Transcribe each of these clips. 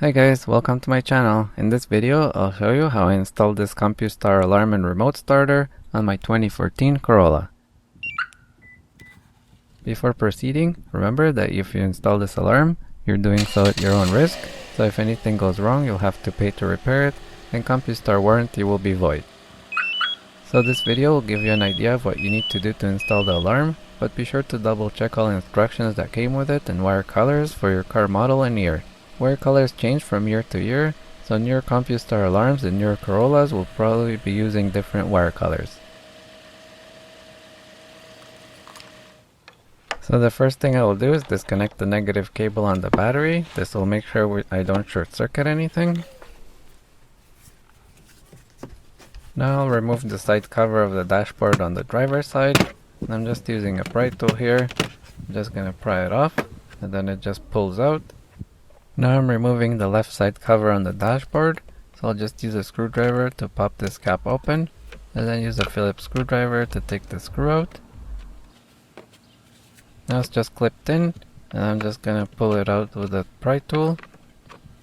Hi guys, welcome to my channel. In this video, I'll show you how I installed this Compustar alarm and remote starter on my 2014 Corolla. Before proceeding, remember that if you install this alarm, you're doing so at your own risk, so if anything goes wrong, you'll have to pay to repair it, and Compustar warranty will be void. So this video will give you an idea of what you need to do to install the alarm, but be sure to double check all instructions that came with it and wire colors for your car model and year. Wire colors change from year to year, so newer Compustar alarms and newer Corollas will probably be using different wire colors. So the first thing I will do is disconnect the negative cable on the battery. This will make sure I don't short circuit anything. Now I'll remove the side cover of the dashboard on the driver's side. I'm just using a pry tool here. I'm just going to pry it off, and then it just pulls out. Now I'm removing the left side cover on the dashboard, so I'll just use a screwdriver to pop this cap open, and then use a Phillips screwdriver to take the screw out. Now it's just clipped in, and I'm just going to pull it out with a pry tool.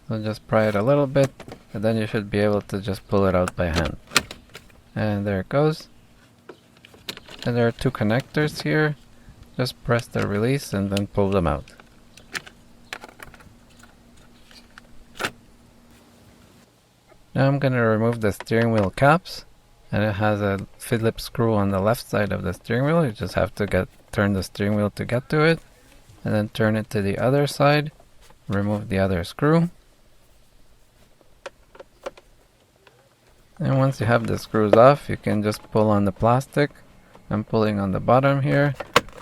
So just pry it a little bit, and then you should be able to just pull it out by hand. And there it goes. And there are two connectors here. Just press the release and then pull them out. Now I'm going to remove the steering wheel caps, and it has a Phillips screw on the left side of the steering wheel. You just have to turn the steering wheel to get to it, and then turn it to the other side. Remove the other screw. And once you have the screws off, you can just pull on the plastic. I'm pulling on the bottom here,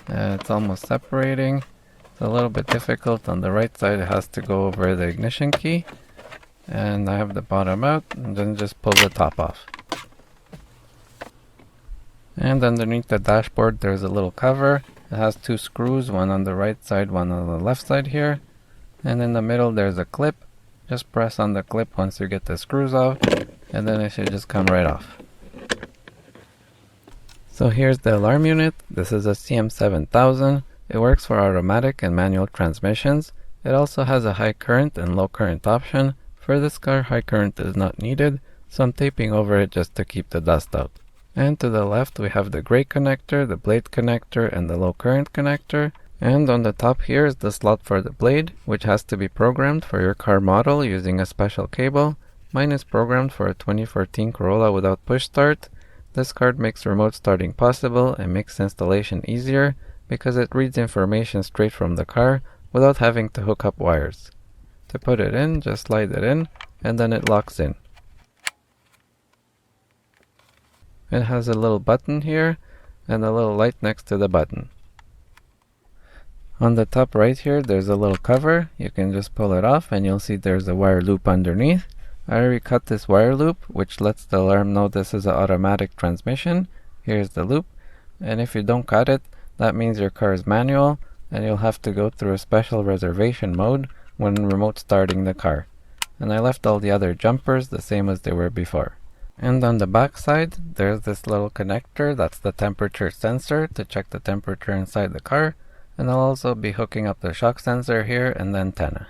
and it's almost separating. It's a little bit difficult. On the right side, it has to go over the ignition key. And I have the bottom out, and then just pull the top off. And underneath the dashboard, there's a little cover. It has two screws, one on the right side, one on the left side here. And in the middle, there's a clip. Just press on the clip once you get the screws off, and then it should just come right off. So here's the alarm unit. This is a CM7000. It works for automatic and manual transmissions. It also has a high current and low current option. For this car, high current is not needed, so I'm taping over it just to keep the dust out. And to the left we have the gray connector, the blade connector, and the low current connector. And on the top here is the slot for the blade, which has to be programmed for your car model using a special cable. Mine is programmed for a 2014 Corolla without push start. This card makes remote starting possible and makes installation easier because it reads information straight from the car without having to hook up wires. To put it in, just slide it in, and then it locks in. It has a little button here, and a little light next to the button. On the top right here, there's a little cover. You can just pull it off, and you'll see there's a wire loop underneath. I already cut this wire loop, which lets the alarm know this is an automatic transmission. Here's the loop, and if you don't cut it, that means your car is manual, and you'll have to go through a special reservation mode when remote starting the car. And I left all the other jumpers the same as they were before. And on the back side, there's this little connector. That's the temperature sensor to check the temperature inside the car. And I'll also be hooking up the shock sensor here and the antenna.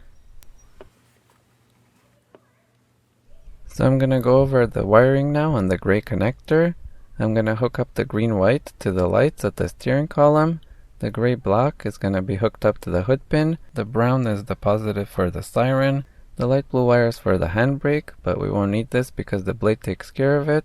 So I'm going to go over the wiring now on the gray connector. I'm going to hook up the green-white to the lights at the steering column. The gray block is going to be hooked up to the hood pin. The brown is the positive for the siren. The light blue wire is for the handbrake, but we won't need this because the blade takes care of it.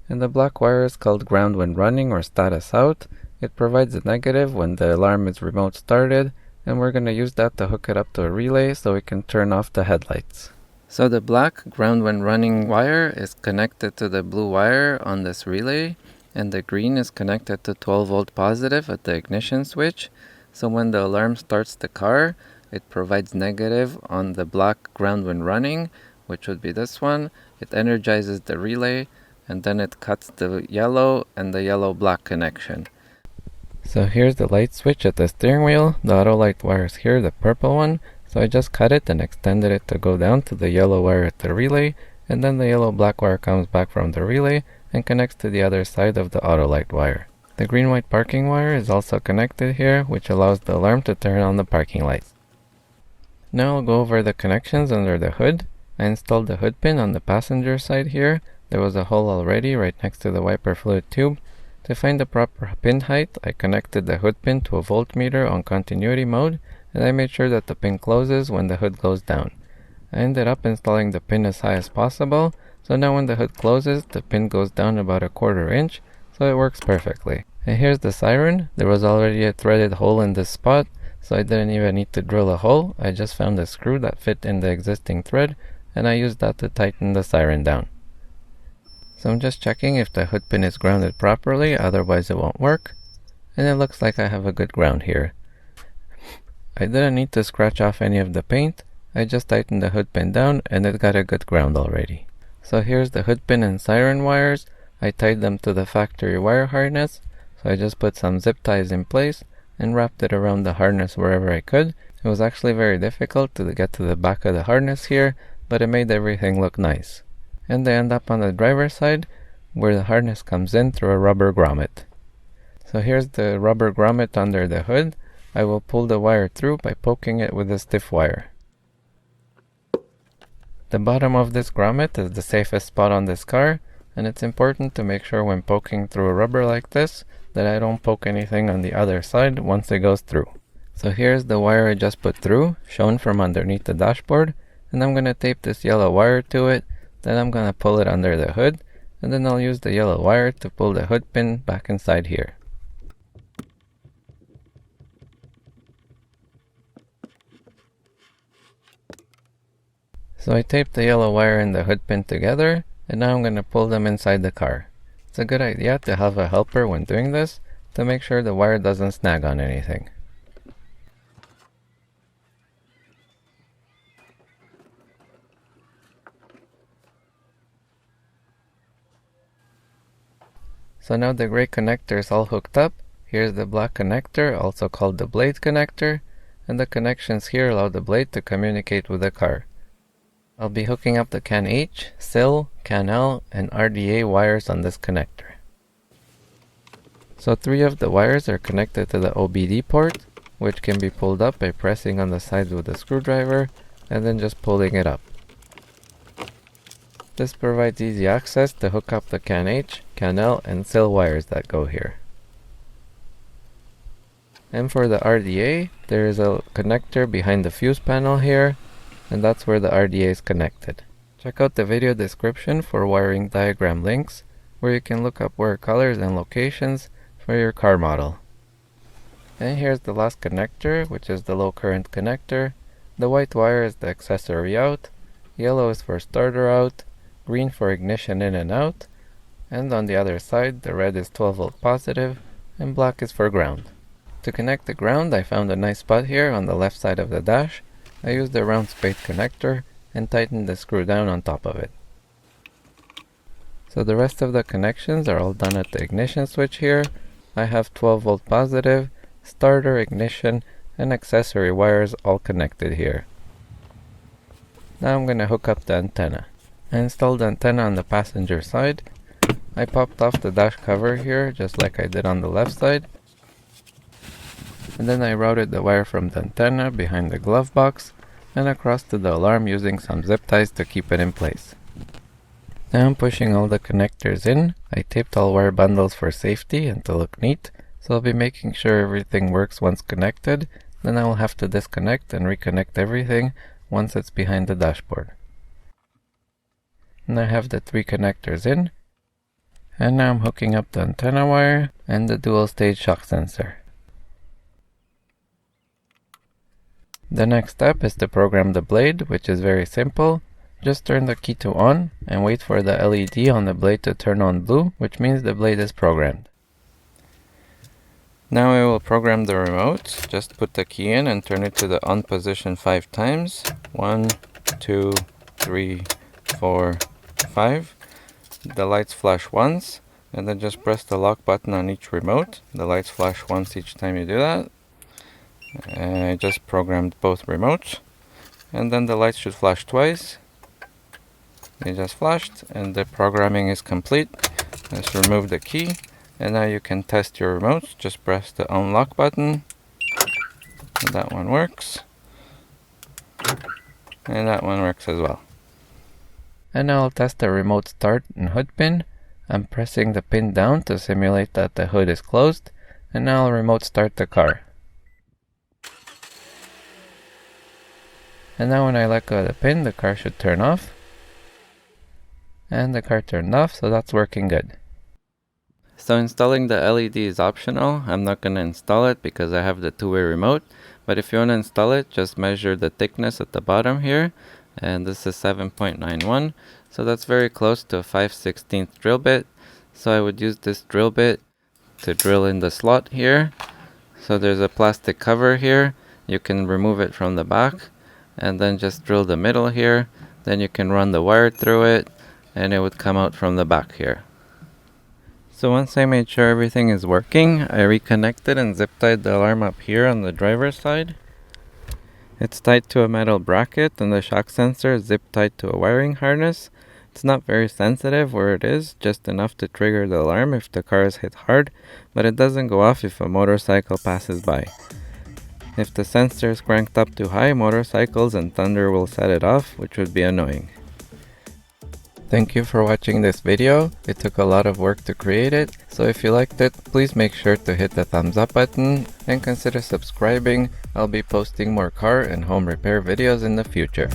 And the black wire is called ground when running or status out. It provides a negative when the alarm is remote started, and we're going to use that to hook it up to a relay so we can turn off the headlights. So the black ground when running wire is connected to the blue wire on this relay, and the green is connected to 12 volt positive at the ignition switch. So when the alarm starts the car, it provides negative on the black ground when running, which would be this one. It energizes the relay, and then it cuts the yellow and the yellow-black connection. So here's the light switch at the steering wheel. The Autolight wire is here, the purple one. So I just cut it and extended it to go down to the yellow wire at the relay, and then the yellow-black wire comes back from the relay and connects to the other side of the Autolight wire. The green-white parking wire is also connected here, which allows the alarm to turn on the parking lights. Now I'll go over the connections under the hood. I installed the hood pin on the passenger side here. There was a hole already right next to the wiper fluid tube. To find the proper pin height, I connected the hood pin to a voltmeter on continuity mode, and I made sure that the pin closes when the hood goes down. I ended up installing the pin as high as possible, so now when the hood closes, the pin goes down about 1/4 inch, so it works perfectly. And here's the siren. There was already a threaded hole in this spot, so I didn't even need to drill a hole. I just found a screw that fit in the existing thread, and I used that to tighten the siren down. So I'm just checking if the hood pin is grounded properly, otherwise it won't work. And it looks like I have a good ground here. I didn't need to scratch off any of the paint. I just tightened the hood pin down and it got a good ground already. So here's the hood pin and siren wires. I tied them to the factory wire harness. So I just put some zip ties in place and wrapped it around the harness wherever I could. It was actually very difficult to get to the back of the harness here, but it made everything look nice. And they end up on the driver's side where the harness comes in through a rubber grommet. So here's the rubber grommet under the hood. I will pull the wire through by poking it with a stiff wire. The bottom of this grommet is the safest spot on this car, and it's important to make sure when poking through a rubber like this that I don't poke anything on the other side once it goes through. So here's the wire I just put through, shown from underneath the dashboard, and I'm going to tape this yellow wire to it. Then I'm going to pull it under the hood, and then I'll use the yellow wire to pull the hood pin back inside here. So I taped the yellow wire and the hood pin together, and now I'm going to pull them inside the car. It's a good idea to have a helper when doing this, to make sure the wire doesn't snag on anything. So now the gray connector is all hooked up. Here's the black connector, also called the blade connector, and the connections here allow the blade to communicate with the car. I'll be hooking up the CANH, SIL, CANL, and RDA wires on this connector. So 3 of the wires are connected to the OBD port, which can be pulled up by pressing on the sides with a screwdriver, and then just pulling it up. This provides easy access to hook up the CANH, CANL, and SIL wires that go here. And for the RDA, there is a connector behind the fuse panel here, and that's where the RDA is connected. Check out the video description for wiring diagram links, where you can look up wire colors and locations for your car model. And here's the last connector, which is the low current connector. The white wire is the accessory out, yellow is for starter out, green for ignition in and out, and on the other side the red is 12 volt positive and black is for ground. To connect the ground, I found a nice spot here on the left side of the dash. I used a round spade connector and tightened the screw down on top of it. So the rest of the connections are all done at the ignition switch here. I have 12 volt positive, starter, ignition, and accessory wires all connected here. Now I'm going to hook up the antenna. I installed the antenna on the passenger side. I popped off the dash cover here, just like I did on the left side. And then I routed the wire from the antenna behind the glove box and across to the alarm using some zip ties to keep it in place. Now I'm pushing all the connectors in. I taped all wire bundles for safety and to look neat, so I'll be making sure everything works once connected. Then I will have to disconnect and reconnect everything once it's behind the dashboard. And I have the 3 connectors in, and now I'm hooking up the antenna wire and the dual stage shock sensor. The next step is to program the blade, which is very simple. Just turn the key to on and wait for the LED on the blade to turn on blue, which means the blade is programmed. Now I will program the remote. Just put the key in and turn it to the on position 5 times. 1, 2, 3, 4, 5. The lights flash once, and then just press the lock button on each remote. The lights flash once each time you do that. And I just programmed both remotes, and then the lights should flash twice. They just flashed, and the programming is complete. Let's remove the key, and now you can test your remotes. Just press the unlock button, and that one works. And that one works as well. And now I'll test the remote start and hood pin. I'm pressing the pin down to simulate that the hood is closed. And now I'll remote start the car. And now when I let go of the pin, the car should turn off. And the car turned off, so that's working good. So installing the LED is optional. I'm not going to install it because I have the two-way remote. But if you want to install it, just measure the thickness at the bottom here. And this is 7.91. So that's very close to a 5/16 drill bit. So I would use this drill bit to drill in the slot here. So there's a plastic cover here. You can remove it from the back. And then just drill the middle here. Then you can run the wire through it. And it would come out from the back here. So once I made sure everything is working, I reconnected and zip tied the alarm up here on the driver's side. It's tied to a metal bracket and the shock sensor is zip tied to a wiring harness. It's not very sensitive where it is, just enough to trigger the alarm if the car is hit hard, but it doesn't go off if a motorcycle passes by. If the sensor is cranked up too high, motorcycles and thunder will set it off, which would be annoying. Thank you for watching this video. It took a lot of work to create it, so if you liked it, please make sure to hit the thumbs up button and consider subscribing. I'll be posting more car and home repair videos in the future.